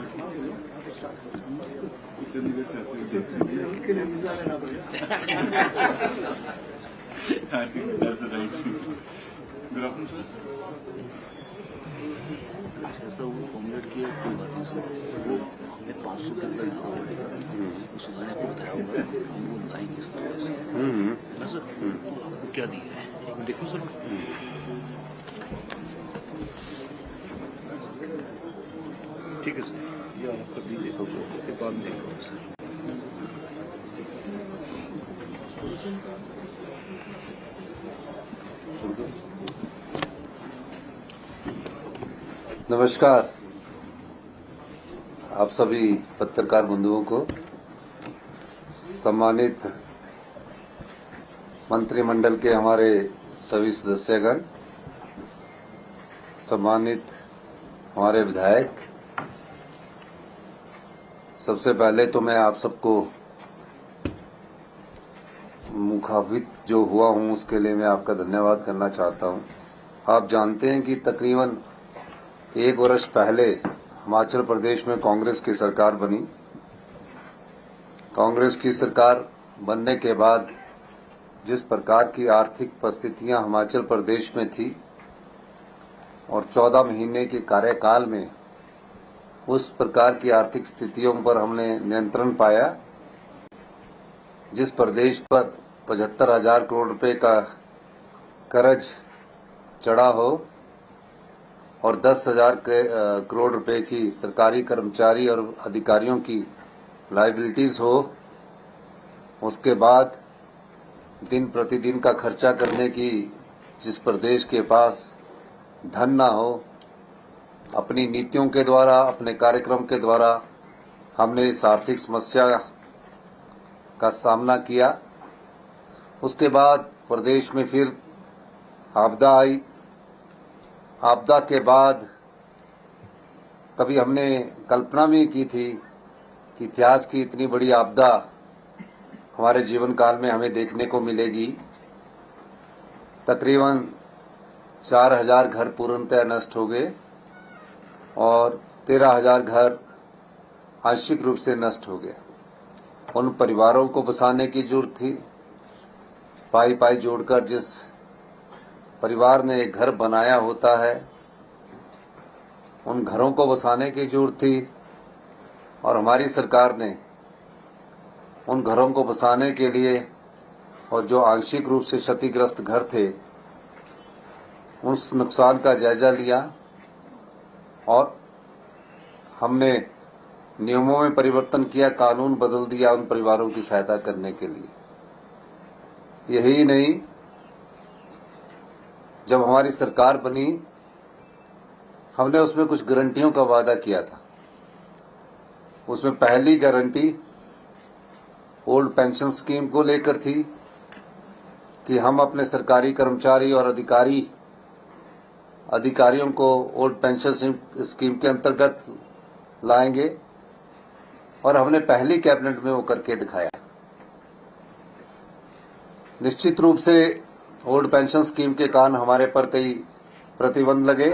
I think that's the right thing. Good afternoon, sir. ऐसा वो formulate किया कोई बात नहीं सर, वो हमने 500 के अंदर लिखा हुआ है, उस मैंने आपको बताया होगा हम वो लाइन किस तरह से है ना सर। आपको क्या दिया है एक मिनट देखो सर। ठीक है सर, ये आपका भी देखो के बाद में देखो सर। नमस्कार आप सभी पत्रकार बंधुओं को, सम्मानित मंत्रिमंडल के हमारे सभी सदस्यगण, सम्मानित हमारे विधायक, सबसे पहले तो मैं आप सबको मुखाबित जो हुआ हूं उसके लिए मैं आपका धन्यवाद करना चाहता हूं। आप जानते हैं कि तकरीबन 1 वर्ष पहले हिमाचल प्रदेश में कांग्रेस की सरकार बनी। कांग्रेस की सरकार बनने के बाद जिस प्रकार की आर्थिक परिस्थितियां हिमाचल प्रदेश में थी और 14 महीने के कार्यकाल में उस प्रकार की आर्थिक स्थितियों पर हमने नियंत्रण पाया। जिस प्रदेश पर 75,000 करोड़ रुपए का कर्ज चढ़ा हो और 10,000 करोड़ रुपए की सरकारी कर्मचारी और अधिकारियों की लायबिलिटीज हो, उसके बाद दिन प्रतिदिन का खर्चा करने की जिस प्रदेश के पास धन ना हो, अपनी नीतियों के द्वारा, अपने कार्यक्रम के द्वारा हमने इस आर्थिक समस्या का सामना किया। उसके बाद प्रदेश में फिर आपदा आई। आपदा के बाद कभी हमने कल्पना भी की थी कि इतिहास की इतनी बड़ी आपदा हमारे जीवन काल में हमें देखने को मिलेगी। तकरीबन 4,000 घर पूर्णतः नष्ट हो गए और 13,000 घर आंशिक रूप से नष्ट हो गए। उन परिवारों को बसाने की जरूरत थी। पाई पाई जोड़कर जिस परिवार ने एक घर बनाया होता है, उन घरों को बसाने की जरूरत थी और हमारी सरकार ने उन घरों को बसाने के लिए और जो आंशिक रूप से क्षतिग्रस्त घर थे उस नुकसान का जायजा लिया और हमने नियमों में परिवर्तन किया, कानून बदल दिया उन परिवारों की सहायता करने के लिए। यही नहीं, जब हमारी सरकार बनी हमने उसमें कुछ गारंटियों का वादा किया था। उसमें पहली गारंटी ओल्ड पेंशन स्कीम को लेकर थी कि हम अपने सरकारी कर्मचारी और अधिकारियों को ओल्ड पेंशन स्कीम के अंतर्गत लाएंगे और हमने पहली कैबिनेट में वो करके दिखाया। निश्चित रूप से ओल्ड पेंशन स्कीम के कारण हमारे पर कई प्रतिबंध लगे,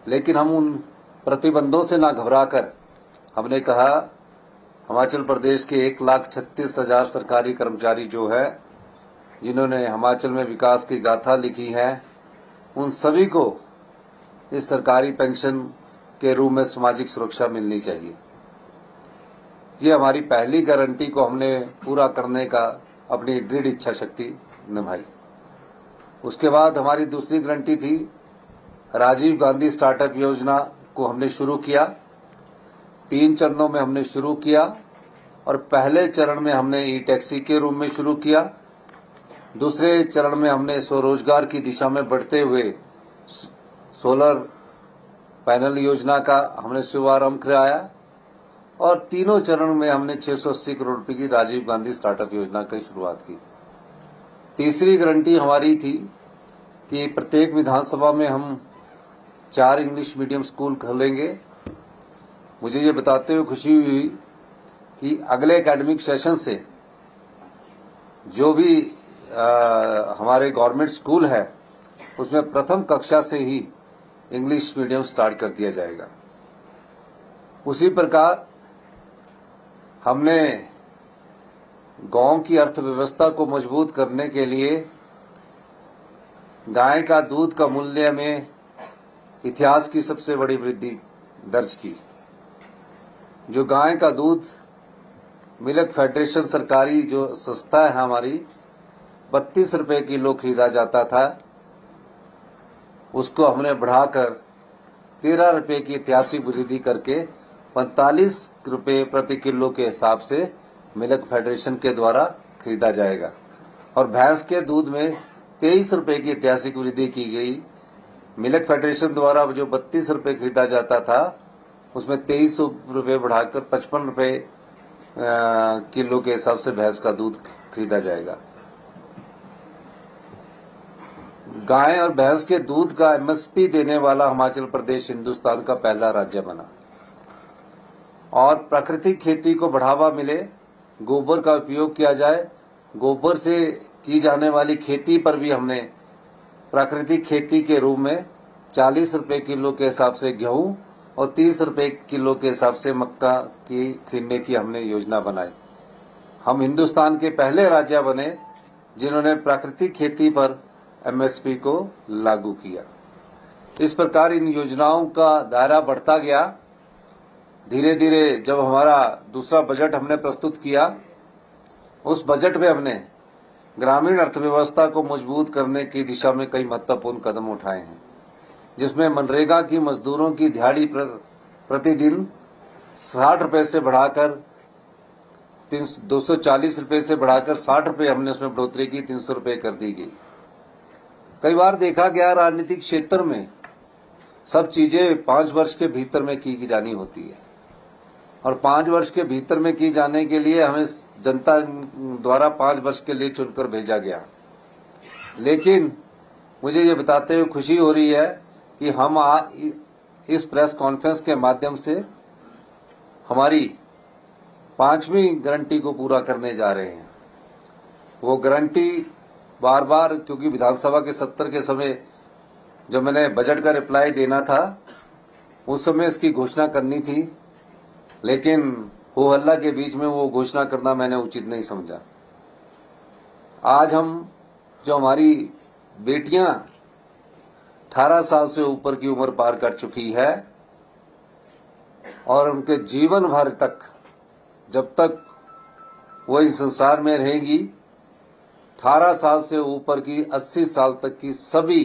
लेकिन हम उन प्रतिबंधों से ना घबराकर हमने कहा हिमाचल प्रदेश के 1,36,000 सरकारी कर्मचारी जो है, जिन्होंने हिमाचल में विकास की गाथा लिखी है, उन सभी को इस सरकारी पेंशन के रूप में सामाजिक सुरक्षा मिलनी चाहिए। ये हमारी पहली गारंटी को हमने पूरा करने का अपनी दृढ़ इच्छा शक्ति निभाई। उसके बाद हमारी दूसरी गारंटी थी, राजीव गांधी स्टार्टअप योजना को हमने शुरू किया। 3 चरणों में हमने शुरू किया और पहले चरण में हमने ई टैक्सी के रूप में शुरू किया। दूसरे चरण में हमने स्वरोजगार की दिशा में बढ़ते हुए सोलर पैनल योजना का हमने शुभारंभ कराया और तीनों चरण में हमने 680 करोड़ रुपए की राजीव गांधी स्टार्टअप योजना की शुरुआत की। तीसरी गारंटी हमारी थी कि प्रत्येक विधानसभा में हम 4 इंग्लिश मीडियम स्कूल खोलेंगे। मुझे ये बताते हुए खुशी हुई कि अगले एकेडमिक सेशन से जो भी हमारे गवर्नमेंट स्कूल है उसमें प्रथम कक्षा से ही इंग्लिश मीडियम स्टार्ट कर दिया जाएगा। उसी प्रकार हमने गांव की अर्थव्यवस्था को मजबूत करने के लिए गाय का दूध का मूल्य में इतिहास की सबसे बड़ी वृद्धि दर्ज की। जो गाय का दूध मिल्क फेडरेशन सरकारी जो संस्था है हमारी 32 रुपए किलो खरीदा जाता था, उसको हमने बढ़ाकर 13 रुपए की ऐतिहासिक वृद्धि करके 45 रुपए प्रति किलो के हिसाब से मिल्क फेडरेशन के द्वारा खरीदा जाएगा। और भैंस के दूध में 23 रुपए की ऐतिहासिक वृद्धि की गई। मिल्क फेडरेशन द्वारा जो 32 रुपए खरीदा जाता था, उसमें 23 रुपए बढ़ाकर 55 रुपए किलो के हिसाब से भैंस का दूध खरीदा जाएगा। गाय और भैंस के दूध का एमएसपी देने वाला हिमाचल प्रदेश हिंदुस्तान का पहला राज्य बना। और प्राकृतिक खेती को बढ़ावा मिले, गोबर का उपयोग किया जाए। गोबर से की जाने वाली खेती पर भी हमने प्राकृतिक खेती के रूप में 40 रुपए किलो के हिसाब से गेहूं और 30 रुपए किलो के हिसाब से मक्का की खरीदने की हमने योजना बनाई। हम हिंदुस्तान के पहले राज्य बने जिन्होंने प्राकृतिक खेती पर एमएसपी को लागू किया। इस प्रकार इन योजनाओं का दायरा बढ़ता गया। धीरे धीरे जब हमारा दूसरा बजट हमने प्रस्तुत किया, उस बजट में हमने ग्रामीण अर्थव्यवस्था को मजबूत करने की दिशा में कई महत्वपूर्ण कदम उठाए हैं, जिसमें मनरेगा की मजदूरों की दिहाड़ी प्रतिदिन 60 रुपए से बढ़ाकर 240 रुपए से बढ़ाकर 60 रुपए हमने उसमें बढ़ोतरी की, 300 रुपए कर दी गई। कई बार देखा गया राजनीतिक क्षेत्र में सब चीजें 5 वर्ष के भीतर में की जानी होती है, और 5 वर्ष के भीतर में की जाने के लिए हमें जनता द्वारा 5 वर्ष के लिए चुनकर भेजा गया। लेकिन मुझे ये बताते हुए खुशी हो रही है कि हम इस प्रेस कॉन्फ्रेंस के माध्यम से हमारी 5वीं गारंटी को पूरा करने जा रहे हैं। वो गारंटी बार बार, क्योंकि विधानसभा के सत्र के समय जब मैंने बजट का रिप्लाई देना था, उस समय इसकी घोषणा करनी थी, लेकिन हो हल्ला के बीच में वो घोषणा करना मैंने उचित नहीं समझा। आज हम जो हमारी बेटियां 18 साल से ऊपर की उम्र पार कर चुकी है और उनके जीवन भर तक, जब तक वो इस संसार में रहेंगी, 18 साल से ऊपर की 80 साल तक की सभी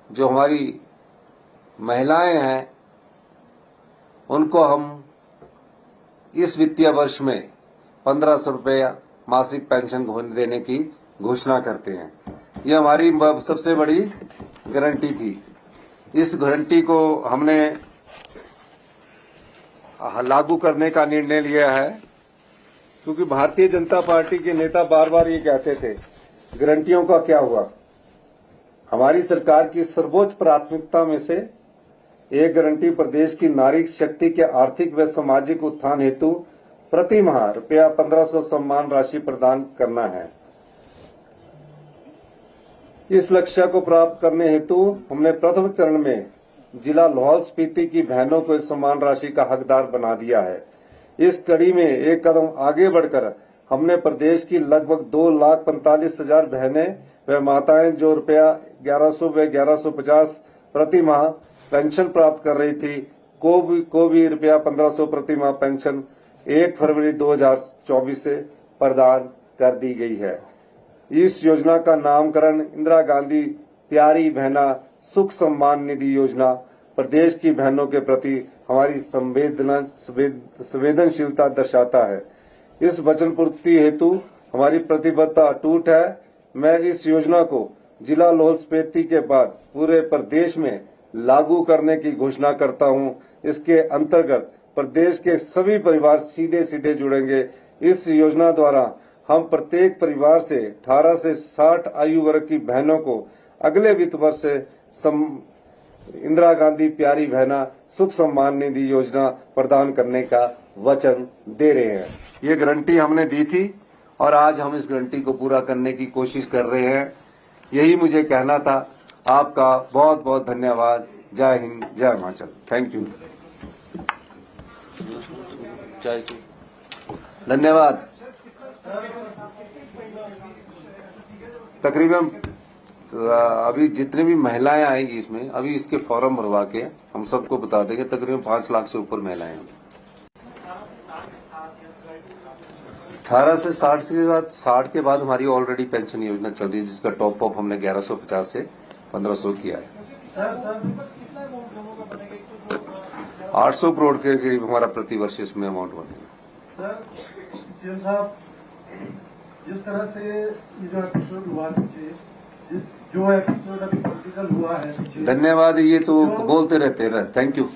जो हमारी महिलाएं हैं, उनको हम इस वित्तीय वर्ष में 1500 रुपया मासिक पेंशन देने की घोषणा करते हैं। ये हमारी सबसे बड़ी गारंटी थी। इस गारंटी को हमने लागू करने का निर्णय लिया है, क्योंकि भारतीय जनता पार्टी के नेता बार बार ये कहते थे, गारंटियों का क्या हुआ। हमारी सरकार की सर्वोच्च प्राथमिकता में से एक गारंटी प्रदेश की नारी शक्ति के आर्थिक व सामाजिक उत्थान हेतु प्रति माह रुपया 1500 सम्मान राशि प्रदान करना है। इस लक्ष्य को प्राप्त करने हेतु हमने प्रथम चरण में जिला लाहौल स्पीति की बहनों को इस सम्मान राशि का हकदार बना दिया है। इस कड़ी में एक कदम आगे बढ़कर हमने प्रदेश की लगभग 2,45,000 बहनें व माताएं जो रुपया 1100 व 1150 प्रति माह पेंशन प्राप्त कर रही थी, को भी रुपया 1500 प्रति माह पेंशन 1 फरवरी 2024 से प्रदान कर दी गई है। इस योजना का नामकरण इंदिरा गांधी प्यारी बहना सुख सम्मान निधि योजना प्रदेश की बहनों के प्रति हमारी संवेदनशीलता दर्शाता है। इस वचन पूर्ति हेतु हमारी प्रतिबद्धता अटूट है। मैं इस योजना को जिला लाहौल स्पीति के बाद पूरे प्रदेश में लागू करने की घोषणा करता हूं। इसके अंतर्गत प्रदेश के सभी परिवार सीधे सीधे जुड़ेंगे। इस योजना द्वारा हम प्रत्येक परिवार से 18 से 60 आयु वर्ग की बहनों को अगले वित्त वर्ष से इंदिरा गांधी प्यारी बहना सुख सम्मान निधि योजना प्रदान करने का वचन दे रहे हैं। ये गारंटी हमने दी थी और आज हम इस गारंटी को पूरा करने की कोशिश कर रहे हैं। यही मुझे कहना था। आपका बहुत बहुत धन्यवाद। जय हिंद, जय हिमाचल। Thank you. चाहे तो धन्यवाद। तकरीबन अभी जितने भी महिलाएं आएंगी इसमें, अभी इसके फॉर्म भरवा के हम सबको बता देंगे। तकरीबन 5 लाख से ऊपर महिलाएं हैं। 18 से 60 के बाद हमारी ऑलरेडी पेंशन योजना चल रही है, जिसका टॉप अप हमने 1150 से 1500 किया है। 800 करोड़ के करीब हमारा प्रतिवर्ष इसमें अमाउंट बनेगा। सर, सीएम साहब, जिस तरह से ये जो एपिसोड हुआ पीछे, जो एपिसोड अभी पॉलिटिकल हुआ है पीछे, धन्यवाद। ये तो बोलते रहते रहे। Thank you.